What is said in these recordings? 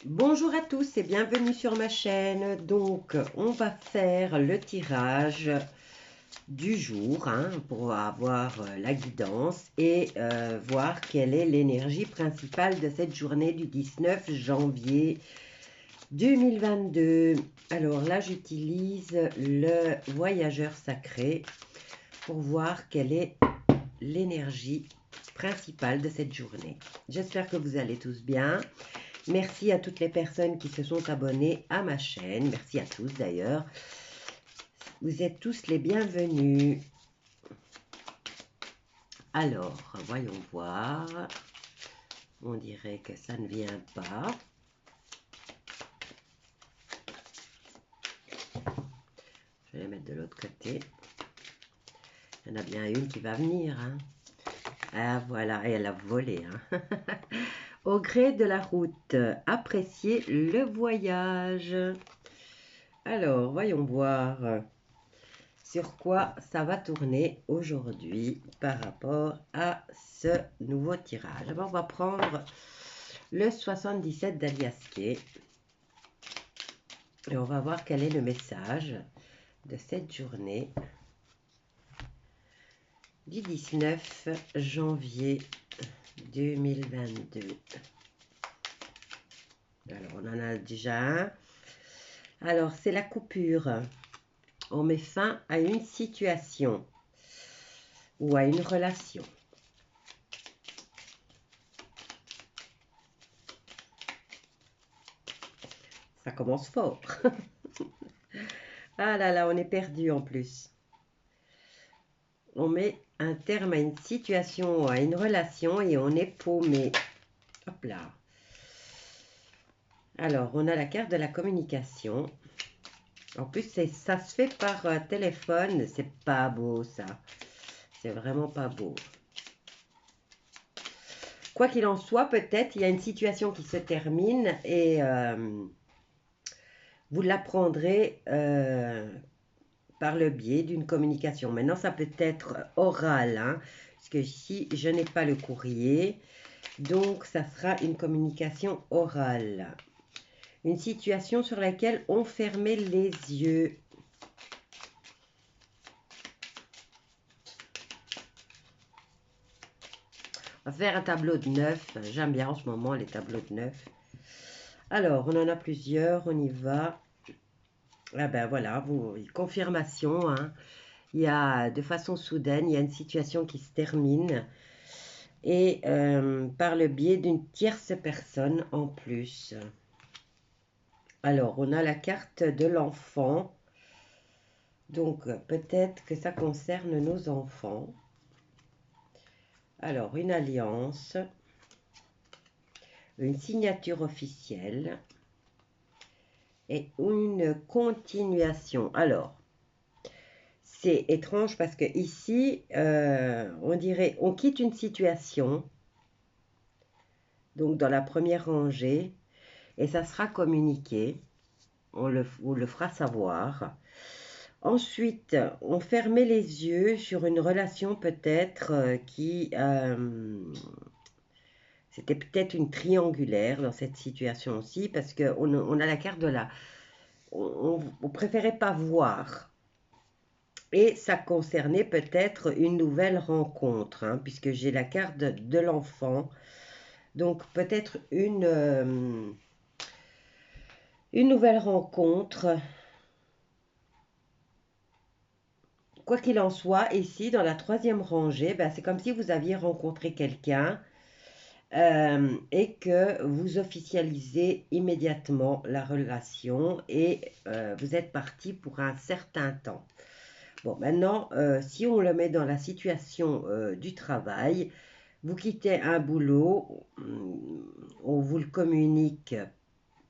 Bonjour à tous et bienvenue sur ma chaîne. Donc, on va faire le tirage du jour pour avoir la guidance et voir quelle est l'énergie principale de cette journée du 19 janvier 2022. Alors là, j'utilise le voyageur sacré pour voir quelle est l'énergie principale de cette journée. J'espère que vous allez tous bien. Merci à toutes les personnes qui se sont abonnées à ma chaîne. Merci à tous d'ailleurs. Vous êtes tous les bienvenus. Alors, voyons voir. On dirait que ça ne vient pas. Je vais les mettre de l'autre côté. Il y en a bien une qui va venir. Ah voilà, et elle a volé. Au gré de la route, appréciez le voyage. Alors, voyons voir sur quoi ça va tourner aujourd'hui par rapport à ce nouveau tirage. Alors, on va prendre le 77 d'Aliaské et on va voir quel est le message de cette journée du 19 janvier 2022. Alors, on en a déjà un. Alors, c'est la coupure. On met fin à une situation ou à une relation. Ça commence fort. Ah là là, on est perdu en plus. On met un terme à une situation ou à une relation et on est paumé. Hop là. Alors, on a la carte de la communication. En plus, ça se fait par téléphone. C'est pas beau, ça. C'est vraiment pas beau. Quoi qu'il en soit, peut-être, il y a une situation qui se termine et vous l'apprendrez par le biais d'une communication. Maintenant, ça peut être oral, parce que ici, je n'ai pas le courrier. Donc, ça sera une communication orale. Une situation sur laquelle on fermait les yeux. On va faire un tableau de 9. J'aime bien en ce moment les tableaux de 9. Alors, on en a plusieurs. On y va. Ah ben voilà, confirmation. Il y a, de façon soudaine, il y a une situation qui se termine. Et par le biais d'une tierce personne en plus. Alors, on a la carte de l'enfant. Donc, peut-être que ça concerne nos enfants. Alors, une alliance, une signature officielle et une continuation. Alors, c'est étrange parce que ici, on dirait, on quitte une situation, donc dans la première rangée, et ça sera communiqué. On le fera savoir. Ensuite, on fermait les yeux sur une relation peut-être qui... c'était peut-être une triangulaire dans cette situation aussi, parce qu'on a la carte de la... On préférait pas voir. Et ça concernait peut-être une nouvelle rencontre, puisque j'ai la carte de l'enfant. Donc peut-être une nouvelle rencontre. Quoi qu'il en soit, ici, dans la troisième rangée, c'est comme si vous aviez rencontré quelqu'un et que vous officialisez immédiatement la relation et vous êtes parti pour un certain temps. Bon, maintenant, si on le met dans la situation du travail, vous quittez un boulot, on vous le communique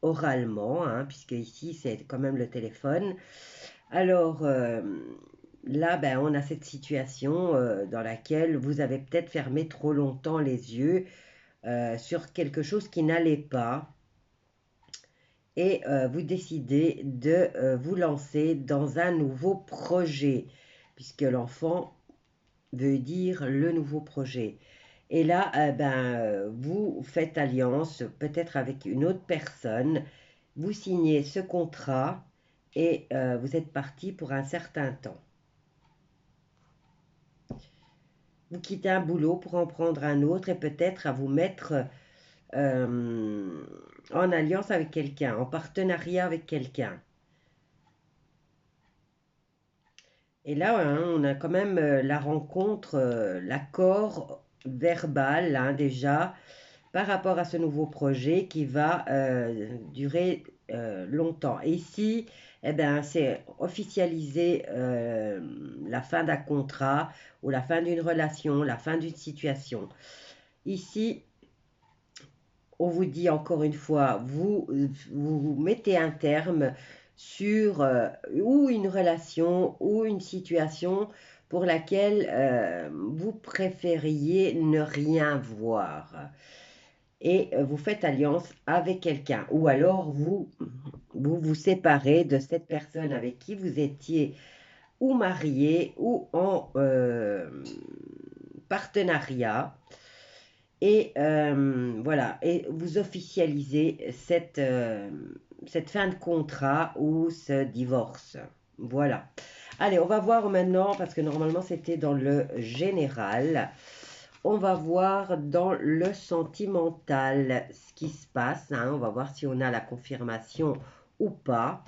oralement, puisque ici, c'est quand même le téléphone. Alors, là, on a cette situation dans laquelle vous avez peut-être fermé trop longtemps les yeux sur quelque chose qui n'allait pas et vous décidez de vous lancer dans un nouveau projet, puisque l'enfant veut dire le nouveau projet. Et là, vous faites alliance peut-être avec une autre personne, vous signez ce contrat et vous êtes parti pour un certain temps. Vous quittez un boulot pour en prendre un autre et peut-être à vous mettre en alliance avec quelqu'un, en partenariat avec quelqu'un. Et là, hein, on a quand même la rencontre, l'accord verbal, hein, déjà, par rapport à ce nouveau projet qui va durer longtemps. Et ici, eh ben, c'est officialiser la fin d'un contrat ou la fin d'une relation, la fin d'une situation. Ici, on vous dit encore une fois, vous mettez un terme sur ou une relation ou une situation pour laquelle vous préfériez ne rien voir. Et vous faites alliance avec quelqu'un. Ou alors vous séparez de cette personne avec qui vous étiez ou marié ou en partenariat. Et voilà, et vous officialisez cette fin de contrat ou ce divorce. Voilà. Allez, on va voir maintenant, parce que normalement c'était dans le général. On va voir dans le sentimental ce qui se passe, hein. On va voir si on a la confirmation ou pas.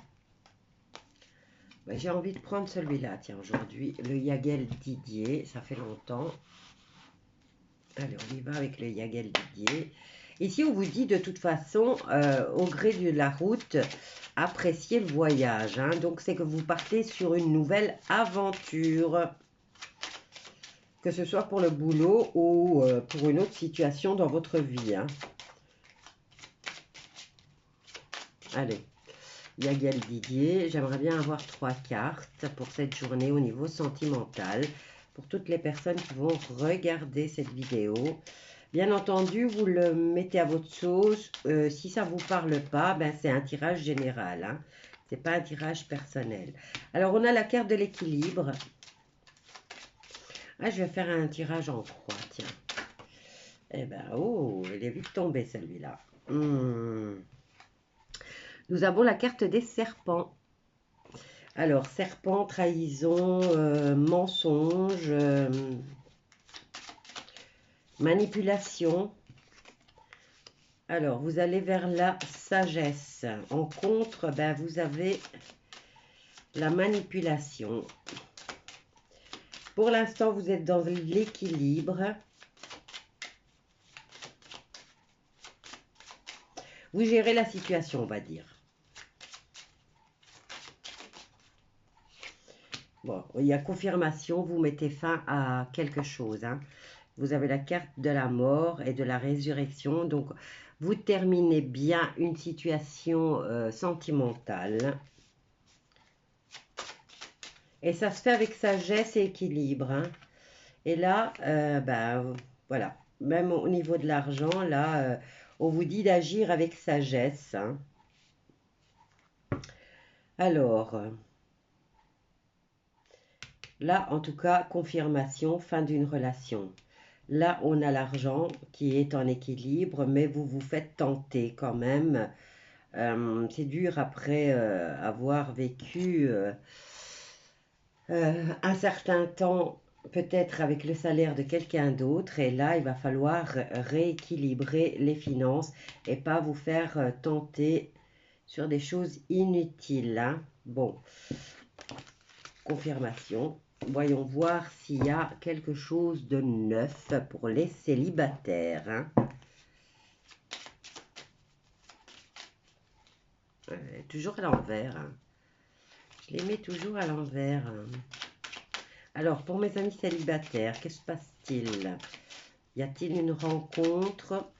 J'ai envie de prendre celui-là, tiens, aujourd'hui. Le Yagel Didier, ça fait longtemps. Allez, on y va avec le Yagel Didier. Ici, on vous dit de toute façon, au gré de la route, appréciez le voyage, hein. Donc, c'est que vous partez sur une nouvelle aventure. Que ce soit pour le boulot ou pour une autre situation dans votre vie, hein. Allez, Yagel Didier, j'aimerais bien avoir 3 cartes pour cette journée au niveau sentimental. Pour toutes les personnes qui vont regarder cette vidéo. Bien entendu, vous le mettez à votre sauce. Si ça ne vous parle pas, ben c'est un tirage général, hein. Ce n'est pas un tirage personnel. Alors, on a la carte de l'équilibre. Ah, je vais faire un tirage en croix, tiens. Eh ben, oh, il est vite tombé celui-là. Nous avons la carte des serpents. Alors, serpent, trahison, mensonge, manipulation. Alors, vous allez vers la sagesse. En contre, ben, vous avez la manipulation. Pour l'instant, vous êtes dans l'équilibre. Vous gérez la situation, on va dire. Bon, il y a confirmation, vous mettez fin à quelque chose, hein. Vous avez la carte de la mort et de la résurrection. Donc, vous terminez bien une situation sentimentale. Et ça se fait avec sagesse et équilibre, hein. Et là, voilà. Même au niveau de l'argent, là, on vous dit d'agir avec sagesse, hein. Alors, là, en tout cas, confirmation, fin d'une relation. Là, on a l'argent qui est en équilibre, mais vous vous faites tenter quand même. C'est dur après avoir vécu un certain temps, peut-être avec le salaire de quelqu'un d'autre. Et là, il va falloir rééquilibrer les finances et pas vous faire tenter sur des choses inutiles, hein. Bon, confirmation. Voyons voir s'il y a quelque chose de neuf pour les célibataires, hein. Toujours à l'envers, hein. Je les mets toujours à l'envers, hein. Alors, pour mes amis célibataires, qu'est-ce qui se passe-t-il? Y a-t-il une rencontre?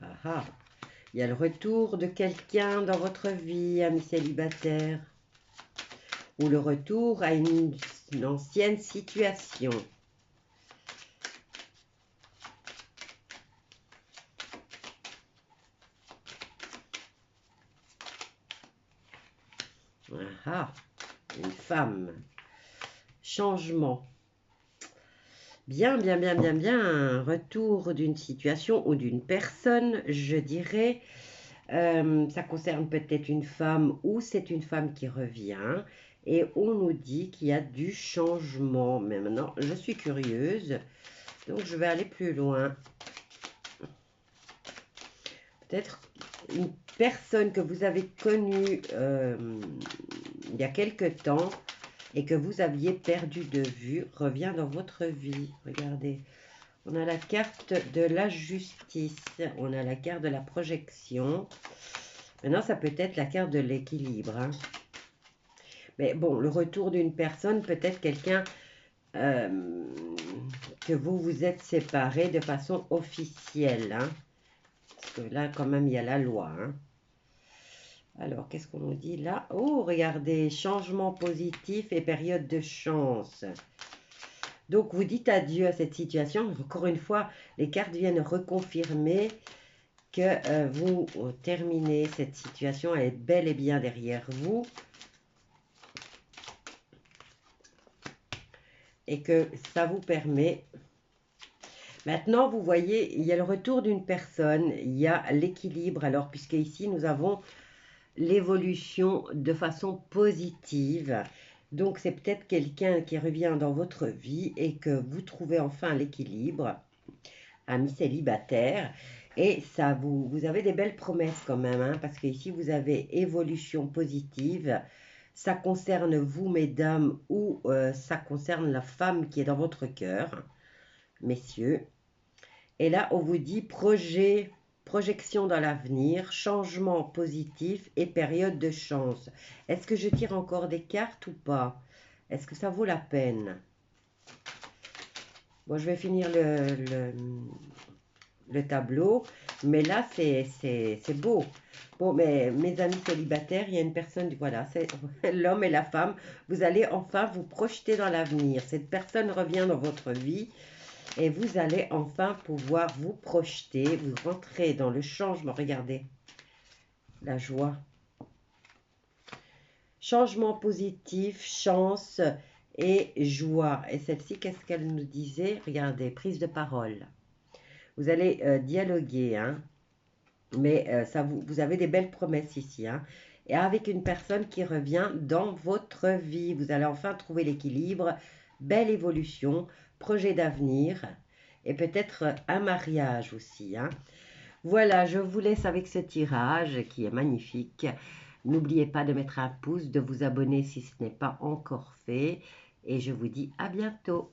Ah ah. Il y a le retour de quelqu'un dans votre vie, amis célibataires. Ou le retour à une ancienne situation. Ah, une femme. Changement. Bien, bien, bien, bien, bien. Retour d'une situation ou d'une personne, je dirais. Ça concerne peut-être une femme ou c'est une femme qui revient. Et on nous dit qu'il y a du changement. Mais maintenant, je suis curieuse. Donc, je vais aller plus loin. Peut-être une personne que vous avez connue il y a quelque temps et que vous aviez perdu de vue revient dans votre vie. Regardez. On a la carte de la justice. On a la carte de la projection. Maintenant, ça peut être la carte de l'équilibre. Hein. Mais bon, le retour d'une personne, peut-être quelqu'un que vous vous êtes séparés de façon officielle. Hein. Parce que là, quand même, il y a la loi. Hein. Alors, qu'est-ce qu'on nous dit là? Oh, regardez, changement positif et période de chance. Donc, vous dites adieu à cette situation. Encore une fois, les cartes viennent reconfirmer que vous terminez cette situation. Elle est bel et bien derrière vous. Et que ça vous permet... Maintenant, vous voyez, il y a le retour d'une personne. Il y a l'équilibre. Alors, puisque ici, nous avons l'évolution de façon positive. Donc, c'est peut-être quelqu'un qui revient dans votre vie et que vous trouvez enfin l'équilibre, ami célibataire. Et ça, vous avez des belles promesses quand même, hein, parce que ici, vous avez évolution positive. Ça concerne vous, mesdames, ou ça concerne la femme qui est dans votre cœur, messieurs. Et là, on vous dit projection dans l'avenir, changement positif et période de chance. Est-ce que je tire encore des cartes ou pas? Est-ce que ça vaut la peine? Bon, je vais finir le tableau, mais là, c'est beau. Bon, mais mes amis célibataires, il y a une personne, voilà, c'est l'homme et la femme. Vous allez enfin vous projeter dans l'avenir. Cette personne revient dans votre vie. Et vous allez enfin pouvoir vous projeter, vous rentrer dans le changement. Regardez, la joie. Changement positif, chance et joie. Et celle-ci, qu'est-ce qu'elle nous disait? Regardez, prise de parole. Vous allez dialoguer, hein, mais vous avez des belles promesses ici. Hein, et avec une personne qui revient dans votre vie. Vous allez enfin trouver l'équilibre, belle évolution, projet d'avenir. Et peut-être un mariage aussi. Hein. Voilà, je vous laisse avec ce tirage qui est magnifique. N'oubliez pas de mettre un pouce, de vous abonner si ce n'est pas encore fait. Et je vous dis à bientôt.